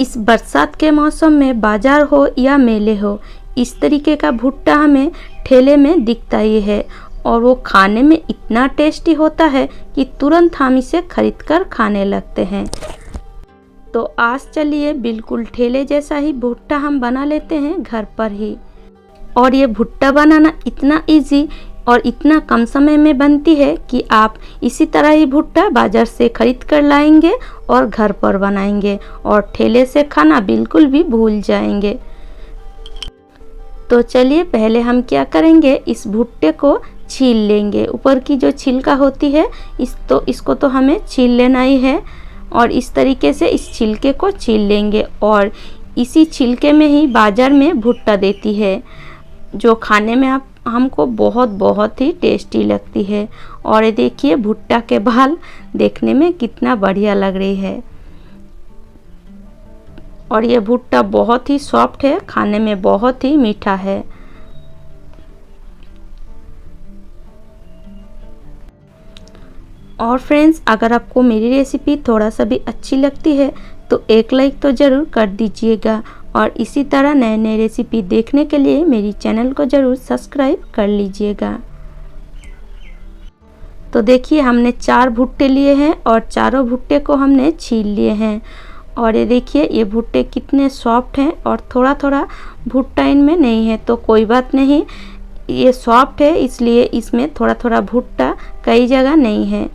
इस बरसात के मौसम में बाजार हो या मेले हो, इस तरीके का भुट्टा हमें ठेले में दिखता ही है और वो खाने में इतना टेस्टी होता है कि तुरंत हम इसे खरीद कर खाने लगते हैं। तो आज चलिए बिल्कुल ठेले जैसा ही भुट्टा हम बना लेते हैं घर पर ही। और ये भुट्टा बनाना इतना इजी और इतना कम समय में बनती है कि आप इसी तरह ही भुट्टा बाजार से खरीद कर लाएंगे और घर पर बनाएंगे और ठेले से खाना बिल्कुल भी भूल जाएंगे। तो चलिए पहले हम क्या करेंगे, इस भुट्टे को छील लेंगे। ऊपर की जो छिलका होती है इसको तो हमें छील लेना ही है और इस तरीके से इस छिलके को छील लेंगे। और इसी छिलके में ही बाजार में भुट्टा देती है जो खाने में हमको बहुत ही टेस्टी लगती है। और ये देखिए भुट्टा के बाल देखने में कितना बढ़िया लग रही है और ये भुट्टा बहुत ही सॉफ्ट है, खाने में बहुत ही मीठा है। और फ्रेंड्स, अगर आपको मेरी रेसिपी थोड़ा सा भी अच्छी लगती है तो एक लाइक तो ज़रूर कर दीजिएगा और इसी तरह नए नए रेसिपी देखने के लिए मेरी चैनल को ज़रूर सब्सक्राइब कर लीजिएगा। तो देखिए हमने 4 भुट्टे लिए हैं और चारों भुट्टे को हमने छील लिए हैं। और ये देखिए ये भुट्टे कितने सॉफ्ट हैं और थोड़ा थोड़ा भुट्टा इनमें नहीं है तो कोई बात नहीं, ये सॉफ्ट है इसलिए इसमें थोड़ा थोड़ा भुट्टा कई जगह नहीं है।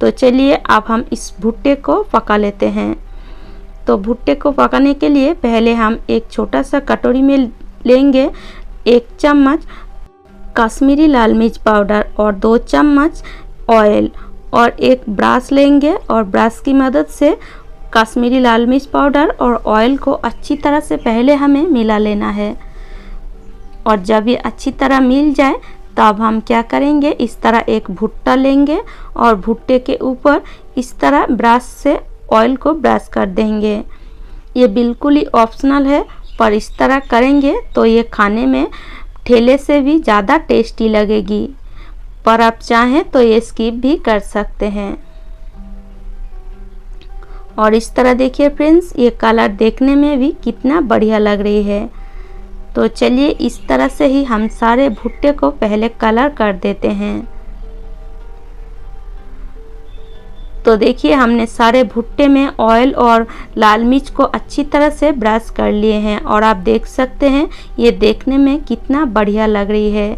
तो चलिए अब हम इस भुट्टे को पका लेते हैं। तो भुट्टे को पकाने के लिए पहले हम एक छोटा सा कटोरी में लेंगे 1 चम्मच कश्मीरी लाल मिर्च पाउडर और 2 चम्मच ऑयल और एक ब्रश लेंगे और ब्रश की मदद से कश्मीरी लाल मिर्च पाउडर और ऑयल को अच्छी तरह से पहले हमें मिला लेना है। और जब ये अच्छी तरह मिल जाए तब हम क्या करेंगे, इस तरह एक भुट्टा लेंगे और भुट्टे के ऊपर इस तरह ब्रश से ऑयल को ब्रश कर देंगे। ये बिल्कुल ही ऑप्शनल है पर इस तरह करेंगे तो ये खाने में ठेले से भी ज़्यादा टेस्टी लगेगी, पर आप चाहें तो ये स्किप भी कर सकते हैं। और इस तरह देखिए फ्रेंड्स, ये कलर देखने में भी कितना बढ़िया लग रही है। तो चलिए इस तरह से ही हम सारे भुट्टे को पहले कलर कर देते हैं। तो देखिए हमने सारे भुट्टे में ऑयल और लाल मिर्च को अच्छी तरह से ब्रश कर लिए हैं और आप देख सकते हैं ये देखने में कितना बढ़िया लग रही है।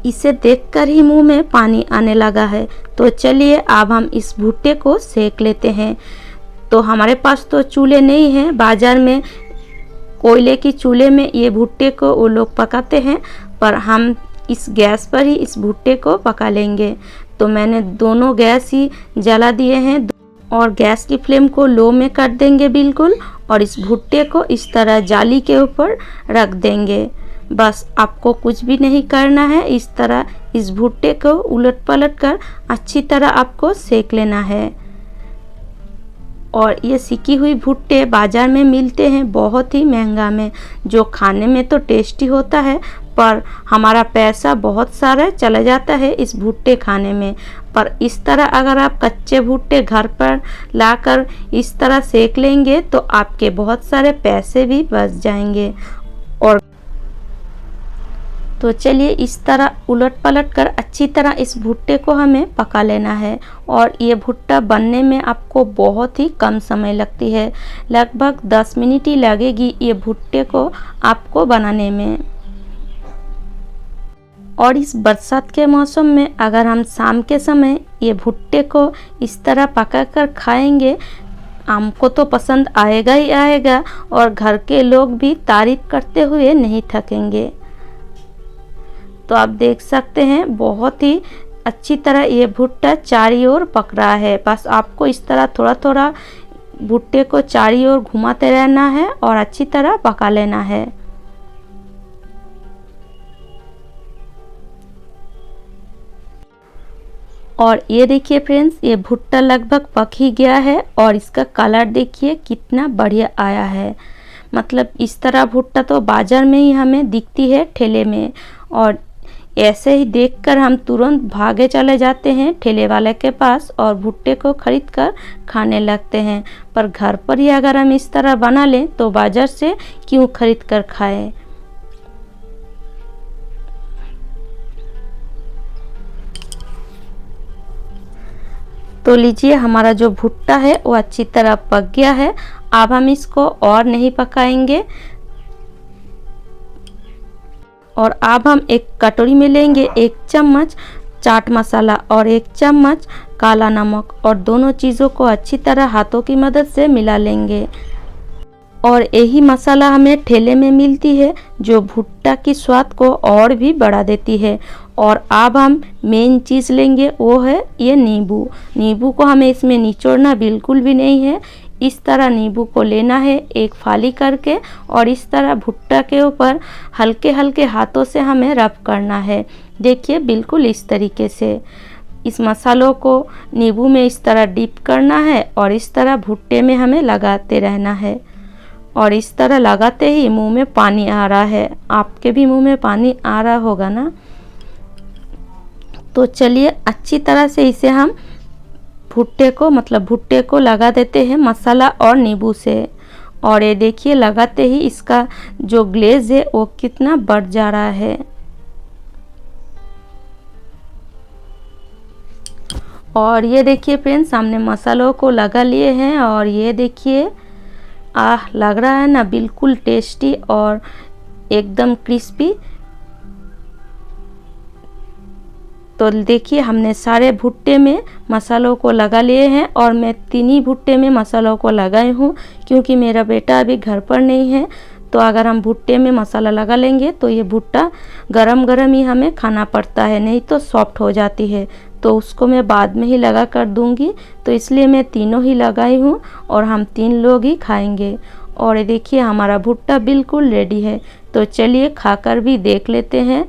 इसे देखकर ही मुंह में पानी आने लगा है। तो चलिए अब हम इस भुट्टे को सेक लेते हैं। तो हमारे पास तो चूल्हे नहीं हैं, बाजार में कोयले की चूल्हे में ये भुट्टे को वो लोग पकाते हैं, पर हम इस गैस पर ही इस भुट्टे को पका लेंगे। तो मैंने दोनों गैस ही जला दिए हैं और गैस की फ्लेम को लो में कर देंगे बिल्कुल और इस भुट्टे को इस तरह जाली के ऊपर रख देंगे। बस आपको कुछ भी नहीं करना है, इस तरह इस भुट्टे को उलट पलट कर अच्छी तरह आपको सेक लेना है। और ये सिकी हुई भुट्टे बाज़ार में मिलते हैं बहुत ही महंगा में, जो खाने में तो टेस्टी होता है पर हमारा पैसा बहुत सारा चला जाता है इस भुट्टे खाने में। पर इस तरह अगर आप कच्चे भुट्टे घर पर लाकर इस तरह सेक लेंगे तो आपके बहुत सारे पैसे भी बच जाएंगे। और तो चलिए इस तरह उलट पलट कर अच्छी तरह इस भुट्टे को हमें पका लेना है। और ये भुट्टा बनने में आपको बहुत ही कम समय लगती है, लगभग 10 मिनट ही लगेगी ये भुट्टे को आपको बनाने में। और इस बरसात के मौसम में अगर हम शाम के समय ये भुट्टे को इस तरह पका कर खाएंगे, हमको तो पसंद आएगा ही आएगा और घर के लोग भी तारीफ करते हुए नहीं थकेंगे। तो आप देख सकते हैं बहुत ही अच्छी तरह ये भुट्टा चारों ओर पक रहा है। बस आपको इस तरह थोड़ा थोड़ा भुट्टे को चारों ओर घुमाते रहना है और अच्छी तरह पका लेना है। और ये देखिए फ्रेंड्स, ये भुट्टा लगभग पक ही गया है और इसका कलर देखिए कितना बढ़िया आया है। मतलब इस तरह भुट्टा तो बाज़ार में ही हमें दिखती है ठेले में। और ऐसे ही देखकर हम तुरंत भागे चले जाते हैं ठेले वाले के पास और भुट्टे को खरीद कर खाने लगते हैं। पर घर पर ही अगर हम इस तरह बना लें तो बाजार से क्यों खरीद कर खाएं। तो लीजिए, हमारा जो भुट्टा है वो अच्छी तरह पक गया है। अब हम इसको और नहीं पकाएंगे और अब हम एक कटोरी में लेंगे 1 चम्मच चाट मसाला और 1 चम्मच काला नमक और दोनों चीज़ों को अच्छी तरह हाथों की मदद से मिला लेंगे। और यही मसाला हमें ठेले में मिलती है जो भुट्टा की स्वाद को और भी बढ़ा देती है। और अब हम मेन चीज़ लेंगे, वो है ये नींबू। नींबू को हमें इसमें निचोड़ना बिल्कुल भी नहीं है। इस तरह नींबू को लेना है एक फाली करके और इस तरह भुट्टा के ऊपर हल्के हल्के हाथों से हमें रब करना है। देखिए, बिल्कुल इस तरीके से इस मसालों को नींबू में इस तरह डिप करना है और इस तरह भुट्टे में हमें लगाते रहना है। और इस तरह लगाते ही मुंह में पानी आ रहा है, आपके भी मुंह में पानी आ रहा होगा ना। तो चलिए, अच्छी तरह से इसे हम भुट्टे को लगा देते हैं मसाला और नींबू से। और ये देखिए, लगाते ही इसका जो ग्लेज है वो कितना बढ़ जा रहा है। और ये देखिए फ्रेंड्स, हमने मसालों को लगा लिए हैं और ये देखिए, लग रहा है ना बिल्कुल टेस्टी और एकदम क्रिस्पी। तो देखिए, हमने सारे भुट्टे में मसालों को लगा लिए हैं और मैं 3 ही भुट्टे में मसालों को लगाई हूँ क्योंकि मेरा बेटा अभी घर पर नहीं है। तो अगर हम भुट्टे में मसाला लगा लेंगे तो ये भुट्टा गरम गरम ही हमें खाना पड़ता है, नहीं तो सॉफ्ट हो जाती है। तो उसको मैं बाद में ही लगा कर दूंगी, तो इसलिए मैं तीनों ही लगाई हूँ और हम 3 लोग ही खाएंगे। और ये देखिए, हमारा भुट्टा बिल्कुल रेडी है। तो चलिए खाकर भी देख लेते हैं।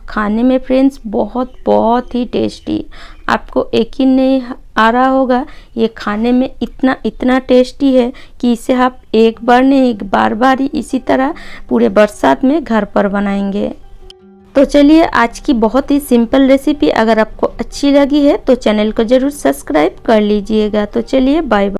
खाने में फ्रेंड्स बहुत ही टेस्टी, आपको यकीन नहीं आ रहा होगा, ये खाने में इतना टेस्टी है कि इसे आप एक बार नहीं, एक बार ही इसी तरह पूरे बरसात में घर पर बनाएंगे। तो चलिए, आज की बहुत ही सिंपल रेसिपी अगर आपको अच्छी लगी है तो चैनल को ज़रूर सब्सक्राइब कर लीजिएगा। तो चलिए, बाय बाय।